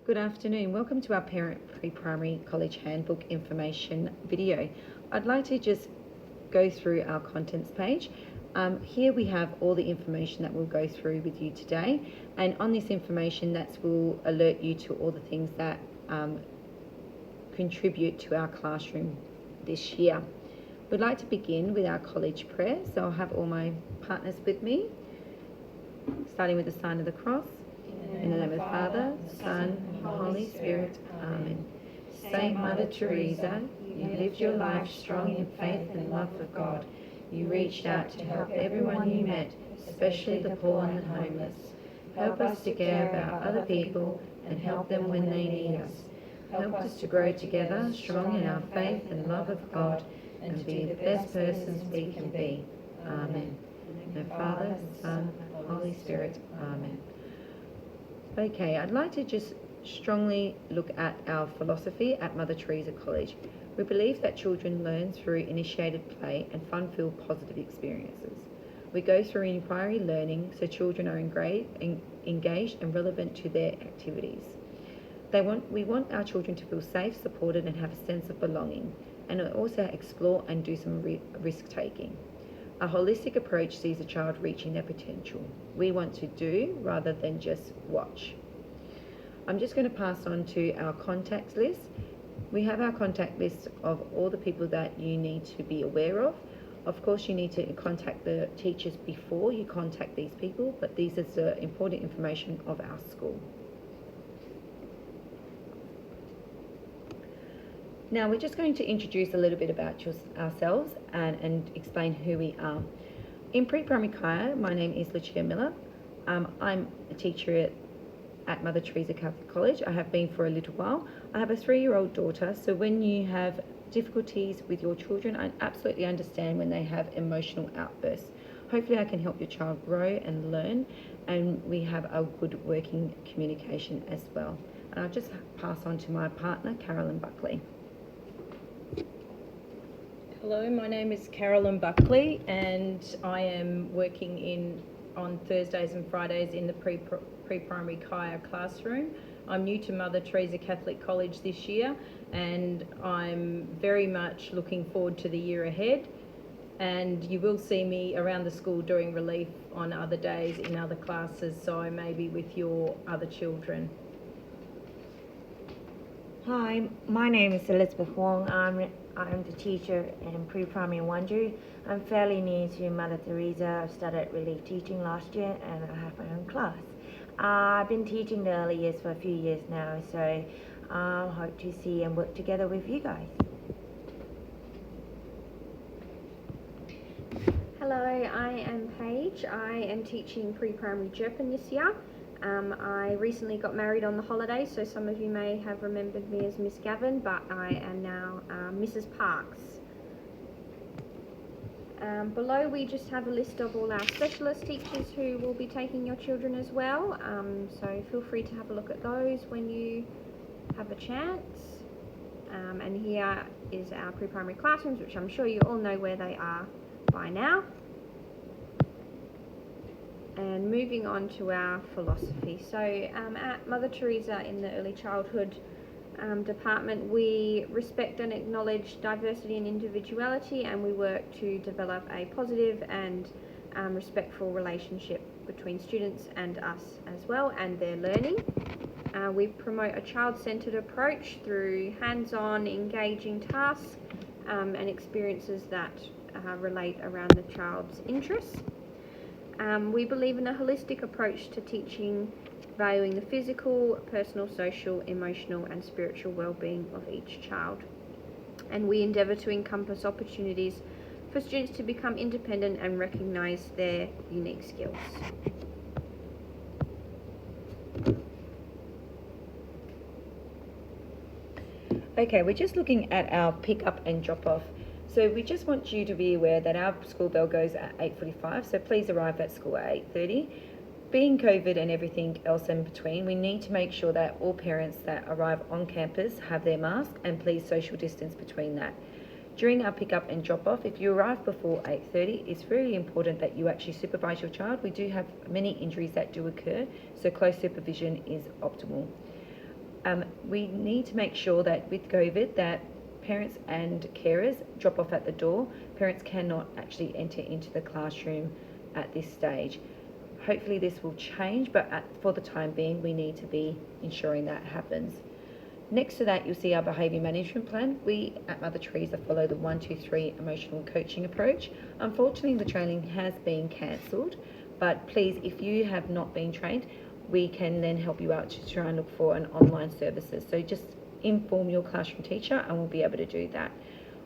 Good afternoon. Welcome to our Parent Pre-Primary College Handbook information video. I'd like to just go through our contents page. Here we have all the information that we'll go through with you today, and on this information that will alert you to all the things that contribute to our classroom this year. We'd like to begin with our college prayer, so I'll have all my partners with me, starting with the sign of the cross. In the name of the Father, Son, and Holy Spirit. Amen. Saint Mother Teresa, you lived your life strong in faith and love for God. You reached out to help everyone you met, especially the poor and the homeless. Help us to care about other people and help them when they need us. Help us to grow together, strong in our faith and love of God, and to be the best persons we can be. Amen. In the Father, Son, and Holy Spirit. Amen. Okay, I'd like to just strongly look at our philosophy at Mother Teresa College. We believe that children learn through initiated play and fun-filled positive experiences. We go through inquiry learning so children are engaged and relevant to their activities. We want our children to feel safe, supported and have a sense of belonging, and also explore and do some risk-taking. A holistic approach sees a child reaching their potential. We want to do rather than just watch. I'm just going to pass on to our contacts list. We have our contact list of all the people that you need to be aware of. Of course, you need to contact the teachers before you contact these people, but these are the important information of our school. Now we're just going to introduce a little bit about ourselves and explain who we are. In pre-primary Kaya, my name is Lucia Miller. I'm a teacher at Mother Teresa Catholic College. I have been for a little while. I have a 3-year-old daughter, so when you have difficulties with your children, I absolutely understand when they have emotional outbursts. Hopefully I can help your child grow and learn, and we have a good working communication as well. And I'll just pass on to my partner, Carolyn Buckley. Hello, my name is Carolyn Buckley and I am working on Thursdays and Fridays in the pre-primary Kaya classroom. I'm new to Mother Teresa Catholic College this year and I'm very much looking forward to the year ahead, and you will see me around the school doing relief on other days in other classes, so I may be with your other children. Hi, my name is Elizabeth Wong. I'm the teacher in pre-primary Wandoo. I'm fairly new to Mother Teresa. I started relief teaching last year and I have my own class. I've been teaching the early years for a few years now, so I hope to see and work together with you guys. Hello, I am Paige. I am teaching pre-primary Jerpin this year. I recently got married on the holidays, so some of you may have remembered me as Miss Gavin, but I am now Mrs. Parks. Below we just have a list of all our specialist teachers who will be taking your children as well, so feel free to have a look at those when you have a chance. And here is our pre-primary classrooms, which I'm sure you all know where they are by now. And moving on to our philosophy. So at Mother Teresa in the early childhood department, we respect and acknowledge diversity and individuality, and we work to develop a positive and respectful relationship between students and us as well and their learning. We promote a child-centered approach through hands-on engaging tasks and experiences that relate around the child's interests. We believe in a holistic approach to teaching, valuing the physical, personal, social, emotional and spiritual well-being of each child. And we endeavour to encompass opportunities for students to become independent and recognise their unique skills. Okay, we're just looking at our pick up and drop off. So we just want you to be aware that our school bell goes at 8:45, so please arrive at school at 8:30. Being COVID and everything else in between, we need to make sure that all parents that arrive on campus have their mask, and please social distance between that. During our pick up and drop off, if you arrive before 8:30, it's really important that you actually supervise your child. We do have many injuries that do occur, so close supervision is optimal. we need to make sure that with COVID that parents and carers drop off at the door. Parents cannot actually enter into the classroom at this stage. Hopefully this will change, but for the time being, we need to be ensuring that happens. Next to that, you'll see our behaviour management plan. We at Mother Teresa follow the 1, 2, 3 emotional coaching approach. Unfortunately, the training has been cancelled, but please, if you have not been trained, we can then help you out to try and look for an online services. So just inform your classroom teacher and we'll be able to do that.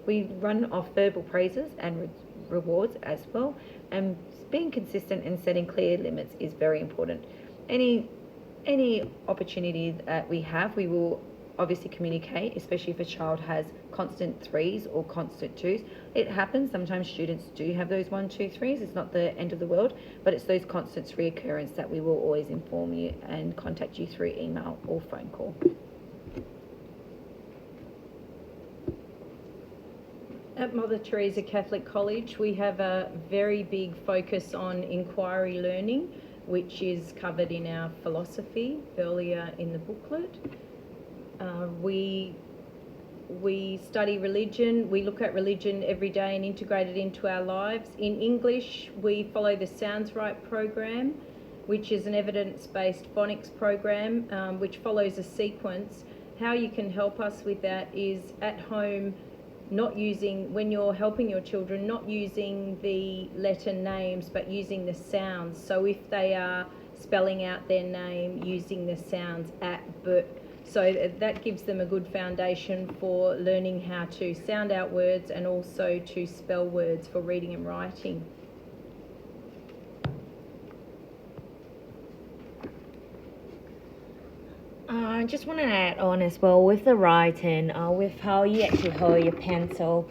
We run off verbal praises and rewards as well, and being consistent and setting clear limits is very important. Any opportunity that we have, we will obviously communicate, especially if a child has constant 3s or constant 2s. It happens, sometimes students do have those 1, 2, 3s, it's not the end of the world, but it's those constants reoccurrence that we will always inform you and contact you through email or phone call. At Mother Teresa Catholic College, we have a very big focus on inquiry learning, which is covered in our philosophy earlier in the booklet. We study religion. We look at religion every day and integrate it into our lives. In English, we follow the Sounds Right program, which is an evidence-based phonics program, which follows a sequence. How you can help us with that is at home, when you're helping your children, not using the letter names, but using the sounds. So if they are spelling out their name, using the sounds at, but. So that gives them a good foundation for learning how to sound out words and also to spell words for reading and writing. I just want to add on as well with the writing, with how you actually hold your pencil.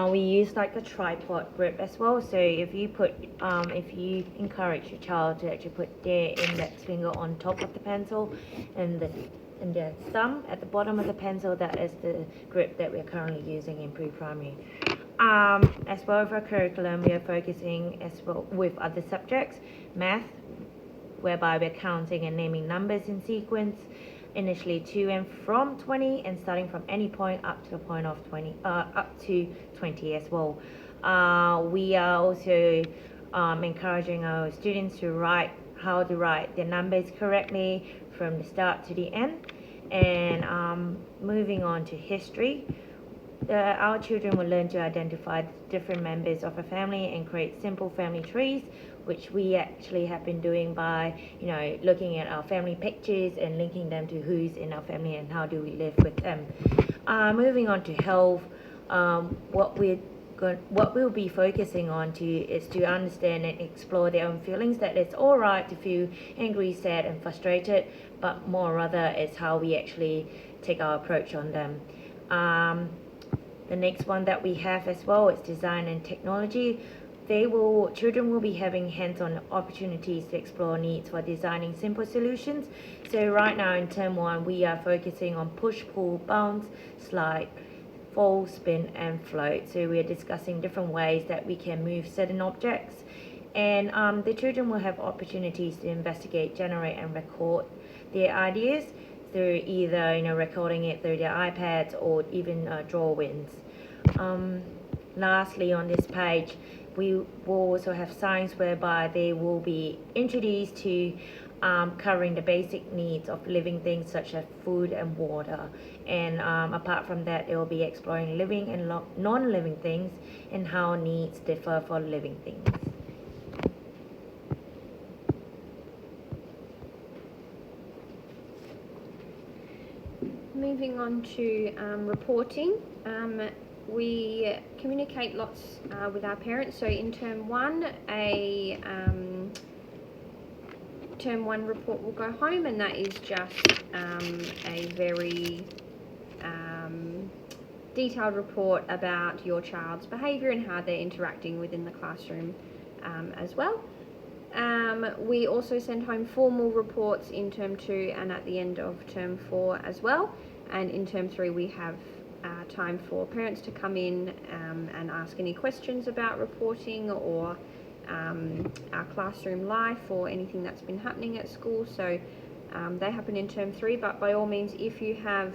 We use like a tripod grip as well. So if you encourage your child to actually put their index finger on top of the pencil and the thumb at the bottom of the pencil, that is the grip that we're currently using in pre-primary. As well as our curriculum, we are focusing as well with other subjects, math, whereby we're counting and naming numbers in sequence, initially to and from 20 and starting from any point up to the point of 20, up to 20 as well. We are also encouraging our students to write how to write their numbers correctly from the start to the end. And moving on to history, our children will learn to identify different members of a family and create simple family trees, which we actually have been doing by, looking at our family pictures and linking them to who's in our family and how do we live with them. Moving on to health, what we'll be focusing on is to understand and explore their own feelings, that it's all right to feel angry, sad and frustrated, but more rather is how we actually take our approach on them. The next one that we have as well is design and technology. Children will be having hands-on opportunities to explore needs for designing simple solutions. So right now in term 1, we are focusing on push, pull, bounce, slide, fold, spin and float. So we are discussing different ways that we can move certain objects. And the children will have opportunities to investigate, generate and record their ideas through either recording it through their iPads or even drawings. Lastly, on this page, we will also have science whereby they will be introduced to covering the basic needs of living things such as food and water. And apart from that, they will be exploring living and non-living things and how needs differ for living things. Moving on to reporting, we communicate lots with our parents. So in term 1, a term 1 report will go home, and that is just a very detailed report about your child's behaviour and how they're interacting within the classroom as well. We also send home formal reports in term 2 and at the end of term 4 as well. And in term 3 we have time for parents to come in and ask any questions about reporting or our classroom life or anything that's been happening at school. So They happen in term 3, but by all means, if you have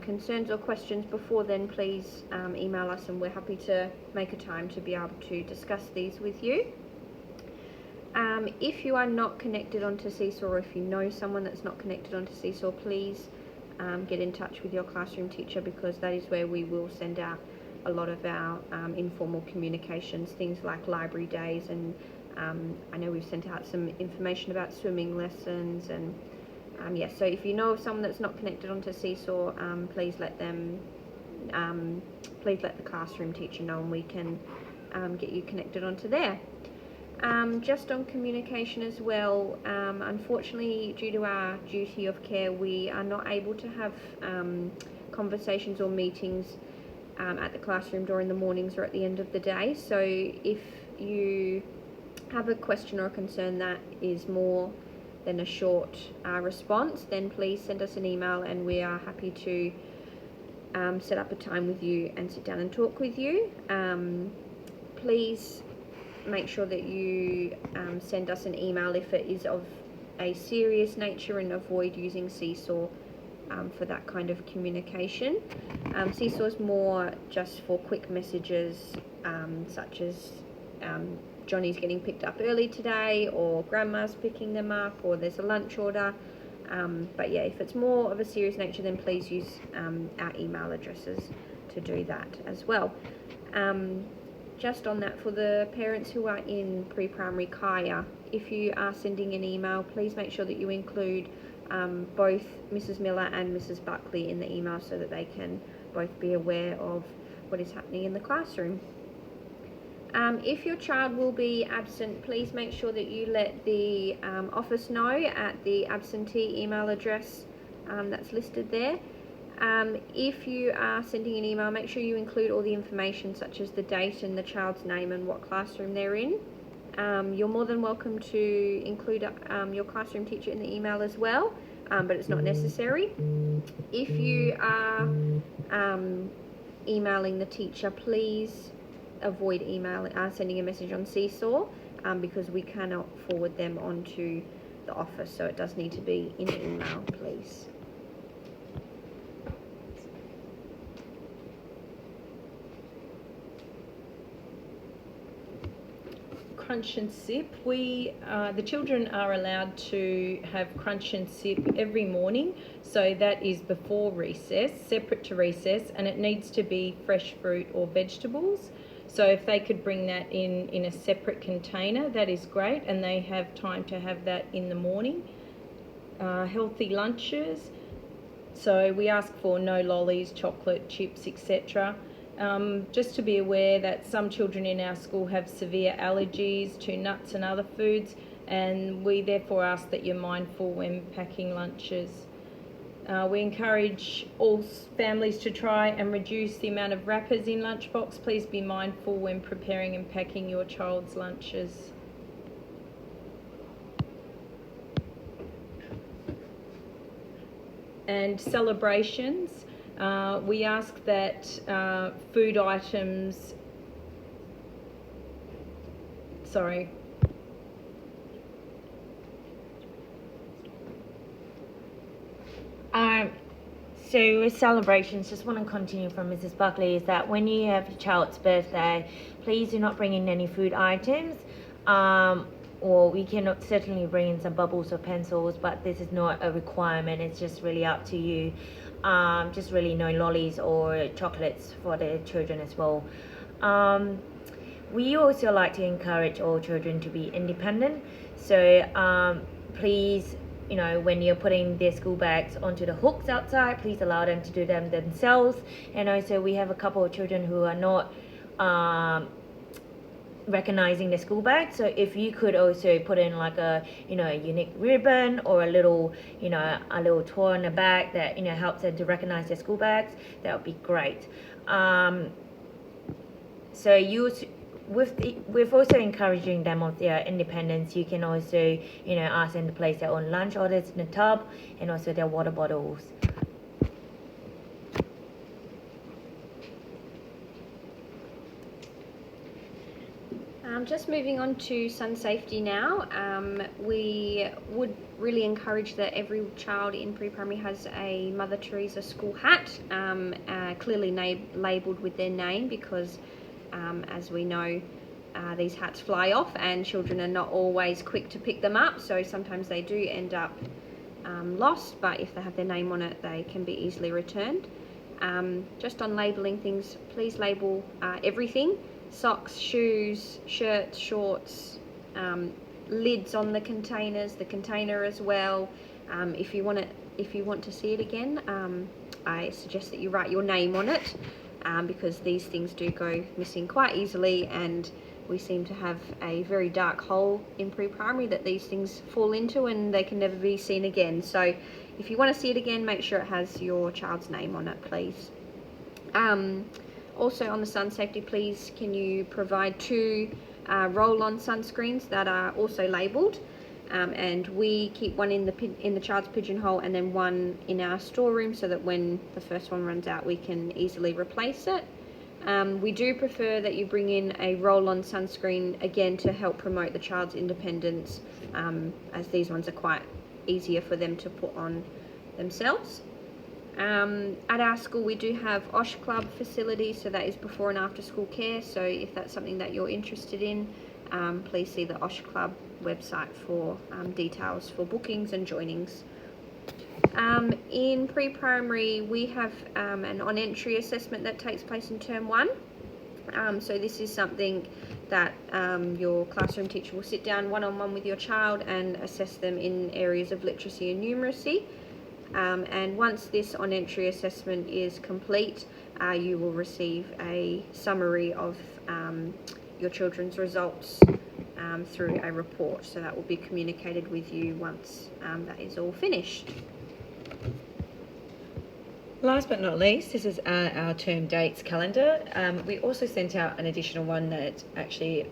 concerns or questions before then, please email us, and we're happy to make a time to be able to discuss these with you. If you are not connected onto Seesaw, or if you know someone that's not connected onto Seesaw, please get in touch with your classroom teacher, because that is where we will send out a lot of our informal communications, things like library days, and I know we've sent out some information about swimming lessons, and yes, so if you know of someone that's not connected onto Seesaw, please let the classroom teacher know, and we can get you connected onto there. Just on communication as well, unfortunately, due to our duty of care, we are not able to have conversations or meetings at the classroom door in the mornings or at the end of the day. So if you have a question or a concern that is more than a short response, then please send us an email, and we are happy to set up a time with you and sit down and talk with you. Please make sure that you send us an email if it is of a serious nature, and avoid using Seesaw for that kind of communication. Seesaw is more just for quick messages, such as Johnny's getting picked up early today, or Grandma's picking them up, or there's a lunch order. But yeah, if it's more of a serious nature, then please use our email addresses to do that as well. Just on that, for the parents who are in pre-primary Kaya, if you are sending an email, please make sure that you include both Mrs. Miller and Mrs. Buckley in the email, so that they can both be aware of what is happening in the classroom. If your child will be absent, please make sure that you let the office know at the absentee email address that's listed there. If you are sending an email, make sure you include all the information, such as the date and the child's name and what classroom they're in. You're more than welcome to include your classroom teacher in the email as well, but it's not necessary. If you are emailing the teacher, please avoid sending a message on Seesaw, because we cannot forward them onto the office, so it does need to be in email, please. Crunch and sip. The children are allowed to have crunch and sip every morning, so that is before recess, separate to recess, and it needs to be fresh fruit or vegetables. So if they could bring that in a separate container, that is great, and they have time to have that in the morning. Healthy lunches. So we ask for no lollies, chocolate, chips, etc. Just to be aware that some children in our school have severe allergies to nuts and other foods, and we therefore ask that you're mindful when packing lunches. We encourage all families to try and reduce the amount of wrappers in lunchbox. Please be mindful when preparing and packing your child's lunches. And celebrations. We ask that food items, So with celebrations, just want to continue from Mrs. Buckley, is that when you have your child's birthday, please do not bring in any food items, or we can certainly bring in some bubbles or pencils, but this is not a requirement. It's just really up to you. Just really no lollies or chocolates for the children as well. We also like to encourage all children to be independent, so please, when you're putting their school bags onto the hooks outside, please allow them to do them themselves. And also we have a couple of children who are not recognizing the school bag, so if you could also put in like a unique ribbon or a little toy in the bag that helps them to recognize their school bags, that would be great. So with also encouraging them of their independence, you can also ask them to place their own lunch orders in the tub, and also their water bottles. Just moving on to sun safety now. We would really encourage that every child in pre-primary has a Mother Teresa school hat, clearly labelled with their name, because as we know, these hats fly off and children are not always quick to pick them up, so sometimes they do end up lost, but if they have their name on it, they can be easily returned. Just on labelling things, please label everything: socks, shoes, shirts, shorts, lids on the containers, the container as well. If you want to see it again, I suggest that you write your name on it, because these things do go missing quite easily, and we seem to have a very dark hole in pre-primary that these things fall into and they can never be seen again. So if you want to see it again, make sure it has your child's name on it, please. Also on the sun safety, please can you provide 2 roll-on sunscreens that are also labelled, and we keep one in the child's pigeonhole and then one in our storeroom, so that when the first one runs out we can easily replace it. We do prefer that you bring in a roll-on sunscreen, again to help promote the child's independence, as these ones are quite easier for them to put on themselves. At our school we do have OSH Club facilities, so that is before and after school care, so if that's something that you're interested in, please see the OSH Club website for details for bookings and joinings. In pre-primary we have an on-entry assessment that takes place in term 1. So this is something that your classroom teacher will sit down one-on-one with your child and assess them in areas of literacy and numeracy. And once this on-entry assessment is complete, you will receive a summary of your children's results through a report. So that will be communicated with you once that is all finished. Last but not least, this is our term dates calendar. We also sent out an additional one that actually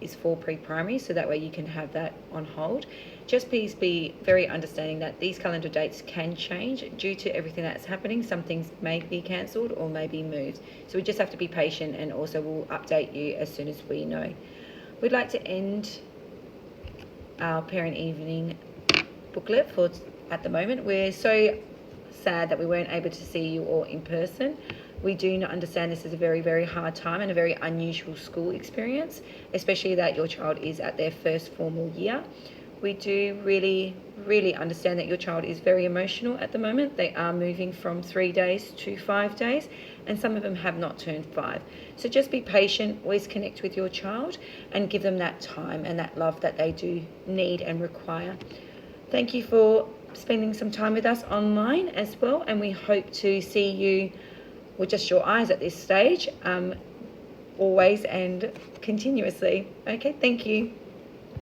is for pre-primary, so that way you can have that on hold. Just please be very understanding that these calendar dates can change due to everything that's happening. Some things may be cancelled or may be moved. So we just have to be patient, and also we'll update you as soon as we know. We'd like to end our parent evening booklet for at the moment. We're so sad that we weren't able to see you all in person. We do not understand this is a very, very hard time and a very unusual school experience, especially that your child is at their first formal year. We do really, really understand that your child is very emotional at the moment. They are moving from 3 days to 5 days, and some of them have not turned 5. So just be patient, always connect with your child and give them that time and that love that they do need and require. Thank you for spending some time with us online as well, and we hope to see you with just your eyes at this stage, always and continuously. Okay, thank you.